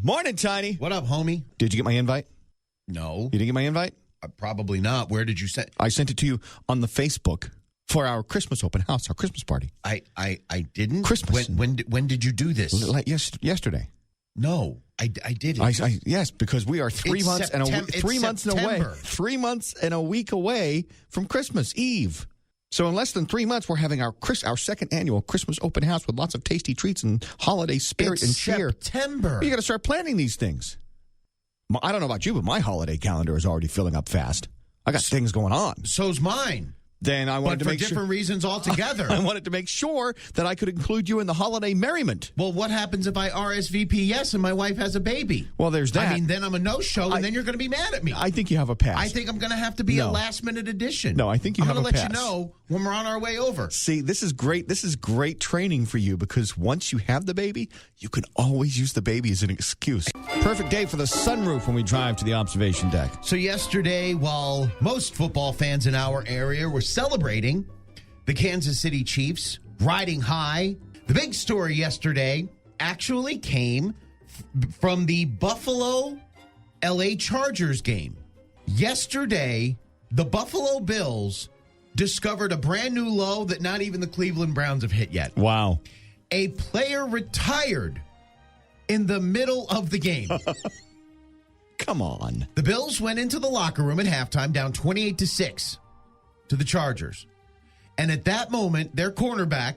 Morning, Tiny. What up, homie? Did you get my invite? No. You didn't get my invite? Probably not. Where did you send? I sent it to you on the Facebook for our Christmas open house, our Christmas party. I didn't. Christmas. When did you do this? Yesterday. No, I didn't. Yes, because we are 3 It's months and a Septem- week, it's 3 months and away. September. 3 months and a week away from Christmas Eve. So in less than 3 months, we're having our second annual Christmas open house with lots of tasty treats and holiday spirit and cheer. September. You got to start planning these things. I don't know about you, but my holiday calendar is already filling up fast. I got things going on. So's mine. Then I wanted to make sure. For different reasons altogether. I wanted to make sure that I could include you in the holiday merriment. Well, what happens if I RSVP yes and my wife has a baby? Well, there's that. I mean, then I'm a no-show, and then you're going to be mad at me. I think you have a pass. I think I'm going to have to be a last-minute addition. No, I think you have a pass. I'm going to let you know when we're on our way over. See, this is great. This is great training for you because once you have the baby, you can always use the baby as an excuse. Perfect day for the sunroof when we drive to the observation deck. So yesterday, while most football fans in our area were celebrating the Kansas City Chiefs riding high, the big story yesterday actually came from the Buffalo LA Chargers game. Yesterday, the Buffalo Bills discovered a brand new low that not even the Cleveland Browns have hit yet. Wow. A player retired in the middle of the game. Come on. The Bills went into the locker room at halftime down 28-6 to the Chargers. And at that moment, their cornerback,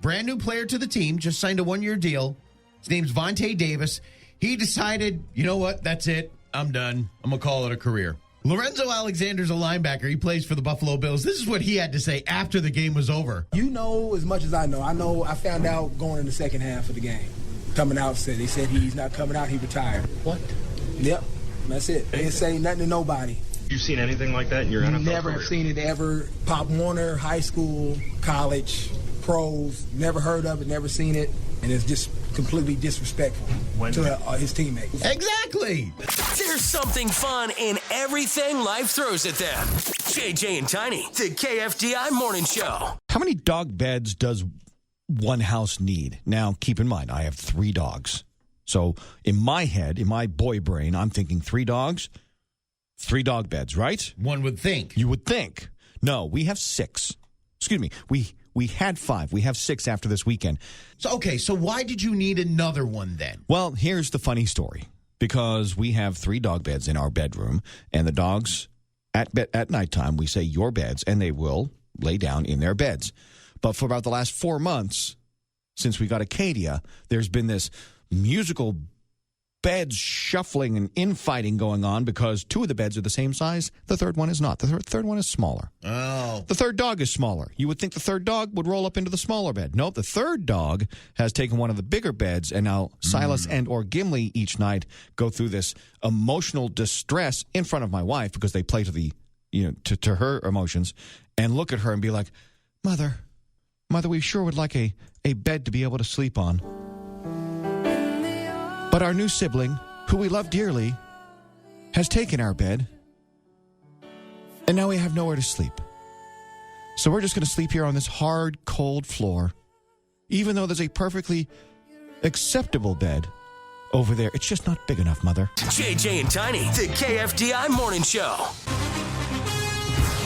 brand new player to the team, just signed a one-year deal. His name's Vontae Davis. He decided, you know what, that's it. I'm done. I'm going to call it a career. Lorenzo Alexander's a linebacker. He plays for the Buffalo Bills. This is what he had to say after the game was over. You know as much as I know. I found out going in the second half of the game. Coming out, they said he's not coming out. He retired. What? Yep. That's it. They didn't say nothing to nobody. You've seen anything like that in your NFL Never career? have seen it ever. Pop Warner, high school, college, pros, never heard of it, never seen it. And it's just completely disrespectful to his teammates. Exactly. There's something fun in everything life throws at them. JJ and Tiny, the KFDI Morning Show. How many dog beds does one house need? Now, keep in mind, I have 3 dogs. So in my head, in my boy brain, I'm thinking 3 dogs, 3 dog beds, right? One would think. You would think. No, we have 6. Excuse me. We had 5. We have 6 after this weekend. So why did you need another one then? Well, here's the funny story. Because we have 3 dog beds in our bedroom, and the dogs, at nighttime, we say your beds, and they will lay down in their beds. But for about the last 4 months, since we got Acadia, there's been this musical beds shuffling and infighting going on because 2 of the beds are the same size. The third one is not. The third one is smaller. Oh. The third dog is smaller. You would think the third dog would roll up into the smaller bed. Nope, the third dog has taken one of the bigger beds, and now Silas and or Gimli each night go through this emotional distress in front of my wife because they play to the, to her emotions and look at her and be like, Mother, we sure would like a bed to be able to sleep on. But our new sibling, who we love dearly, has taken our bed, and now we have nowhere to sleep. So we're just going to sleep here on this hard, cold floor, even though there's a perfectly acceptable bed over there. It's just not big enough, Mother. JJ and Tiny, the KFDI Morning Show.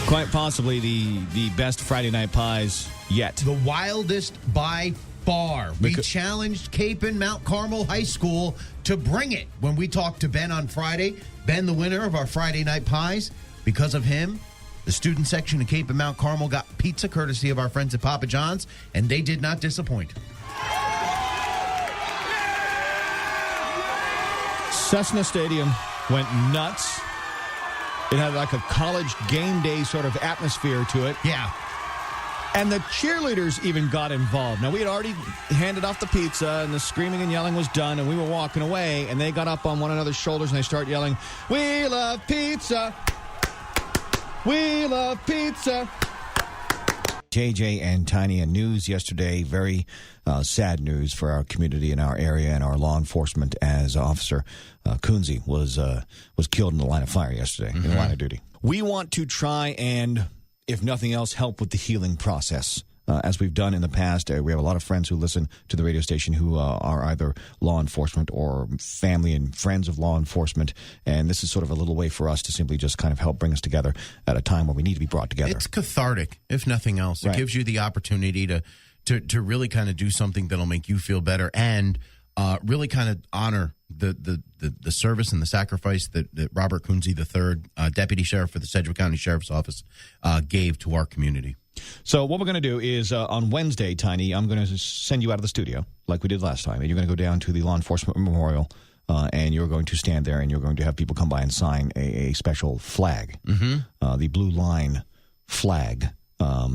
Quite possibly the best Friday night pies yet. The wildest by far. We challenged Cape and Mount Carmel High School to bring it when we talked to Ben on Friday. Ben, the winner of our Friday night pies. Because of him, the student section of Cape and Mount Carmel got pizza courtesy of our friends at Papa John's, and they did not disappoint. Cessna Stadium went nuts. It had like a college game day sort of atmosphere to it. Yeah. And the cheerleaders even got involved. Now, we had already handed off the pizza, and the screaming and yelling was done, and we were walking away, and they got up on one another's shoulders, and they started yelling, "We love pizza! We love pizza!" JJ and Tiny, and news yesterday, very sad news for our community in our area and our law enforcement, as Officer Kunze was killed in the line of fire yesterday, in the line of duty. We want to try and, if nothing else, help with the healing process as we've done in the past. We have a lot of friends who listen to the radio station who are either law enforcement or family and friends of law enforcement, and this is sort of a little way for us to simply just kind of help bring us together at a time when we need to be brought together. It's cathartic, if nothing else. It gives you the opportunity to really kind of do something that'll make you feel better and really kind of honor the service and the sacrifice that Robert Kunze III, Deputy Sheriff for the Sedgwick County Sheriff's Office, gave to our community. So what we're going to do is on Wednesday, Tiny, I'm going to send you out of the studio like we did last time, and you're going to go down to the Law Enforcement Memorial, and you're going to stand there, and you're going to have people come by and sign a special flag, the Blue Line flag.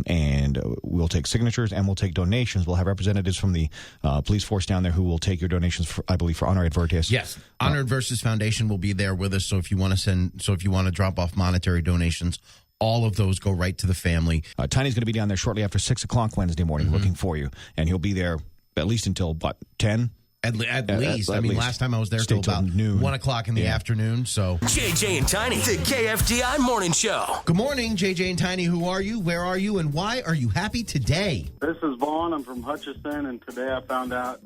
And we'll take signatures and we'll take donations. We'll have representatives from the police force down there who will take your donations, for, I believe, for Honor Advertis. Yes, Honor Advertis Foundation will be there with us. So if you want to drop off monetary donations, all of those go right to the family. Tiny's going to be down there shortly after 6 o'clock Wednesday morning looking for you. And he'll be there at least until, 10? At least. I mean, last time I was there till about noon. 1 o'clock in the afternoon. So JJ and Tiny, the KFDI Morning Show. Good morning, JJ and Tiny. Who are you? Where are you? And why are you happy today? This is Vaughn. I'm from Hutchinson, and today I find out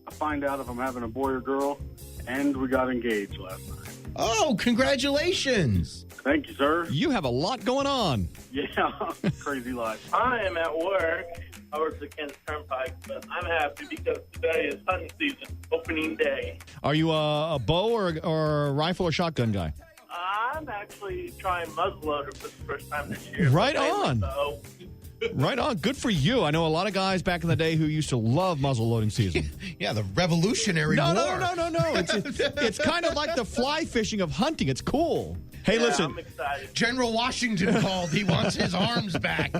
if I'm having a boy or girl, and we got engaged last night. Oh, congratulations. Thank you, sir. You have a lot going on. Yeah, crazy life. I am at work. I work at Kent Turnpike, but I'm happy because today is hunting season, opening day. Are you a bow or a rifle or shotgun guy? I'm actually trying muzzleloader for the first time this year. Right on. Right on. Good for you. I know a lot of guys back in the day who used to love muzzleloading season. Yeah, the Revolutionary War. No. It's kind of like the fly fishing of hunting. It's cool. Hey, listen. I'm excited. General Washington called. He wants his arms back.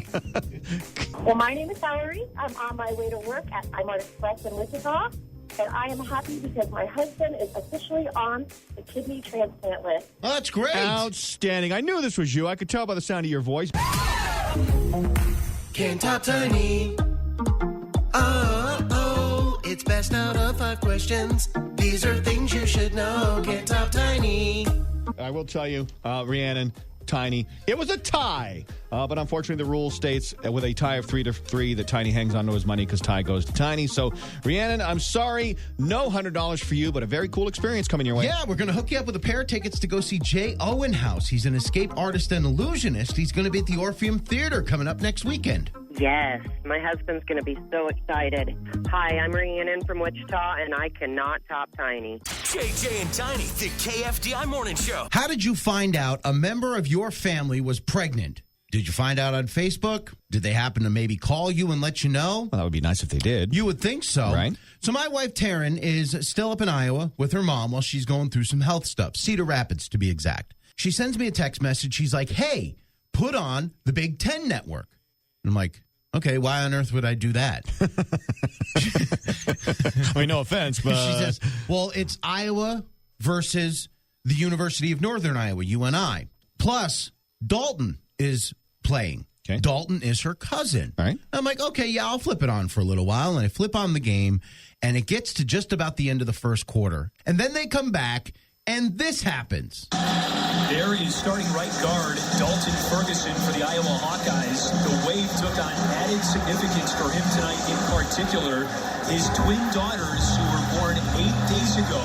Well, my name is Valerie. I'm on my way to work at Imart Express in Wichita. And I am happy because my husband is officially on the kidney transplant list. Oh, that's great. Outstanding. I knew this was you. I could tell by the sound of your voice. Can't top Tiny. It's best out of 5 questions. These are things you should know. Can't top Tiny. I will tell you, Rhiannon, Tiny, it was a tie. But unfortunately, the rule states with a tie of 3-3 that Tiny hangs on to his money because tie goes to Tiny. So, Rhiannon, I'm sorry. No $100 for you, but a very cool experience coming your way. Yeah, we're going to hook you up with a pair of tickets to go see Jay Owen House. He's an escape artist and illusionist. He's going to be at the Orpheum Theater coming up next weekend. Yes, my husband's going to be so excited. Hi, I'm Rhiannon from Wichita, and I cannot top Tiny. JJ and Tiny, the KFDI Morning Show. How did you find out a member of your family was pregnant? Did you find out on Facebook? Did they happen to maybe call you and let you know? Well, that would be nice if they did. You would think so. Right. So my wife, Taryn, is still up in Iowa with her mom while she's going through some health stuff, Cedar Rapids to be exact. She sends me a text message. She's like, hey, put on the Big Ten Network. And I'm like, okay, why on earth would I do that? I mean, no offense, but... She says, well, it's Iowa versus the University of Northern Iowa, UNI. Plus, Dalton is playing. Okay. Dalton is her cousin. All right. I'm like, okay, yeah, I'll flip it on for a little while. And I flip on the game, and it gets to just about the end of the first quarter. And then they come back, and this happens. There is starting right guard Dalton Ferguson for the Iowa Hawkeyes. The wave took on added significance for him tonight in particular. His twin daughters, who were born 8 days ago,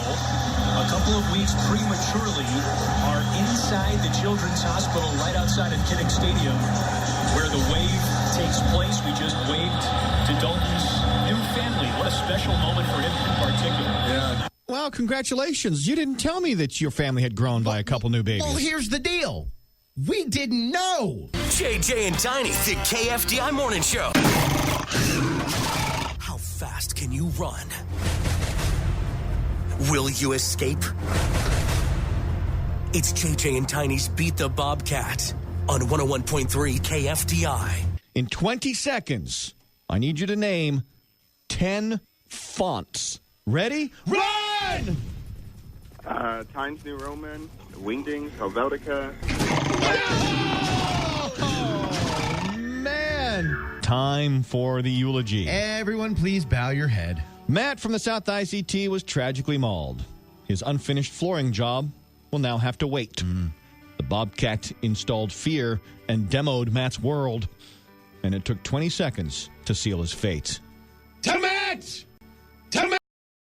a couple of weeks prematurely, are inside the Children's Hospital right outside of Kinnick Stadium, where the wave takes place. We just waved to Dalton's new family. What a special moment for him in particular. Yeah. Well, congratulations. You didn't tell me that your family had grown by a couple new babies. Well, here's the deal. We didn't know. JJ and Tiny, the KFDI Morning Show. How fast can you run? Will you escape? It's JJ and Tiny's Beat the Bobcat on 101.3 KFDI. In 20 seconds, I need you to name 10 fonts. Ready? Run! Times New Roman, Wingdings, Helvetica. Oh, man. Time for the eulogy. Everyone, please bow your head. Matt from the South ICT was tragically mauled. His unfinished flooring job will now have to wait. The Bobcat installed fear and demoed Matt's world. and it took 20 seconds to seal his fate. Tomat! Tomat!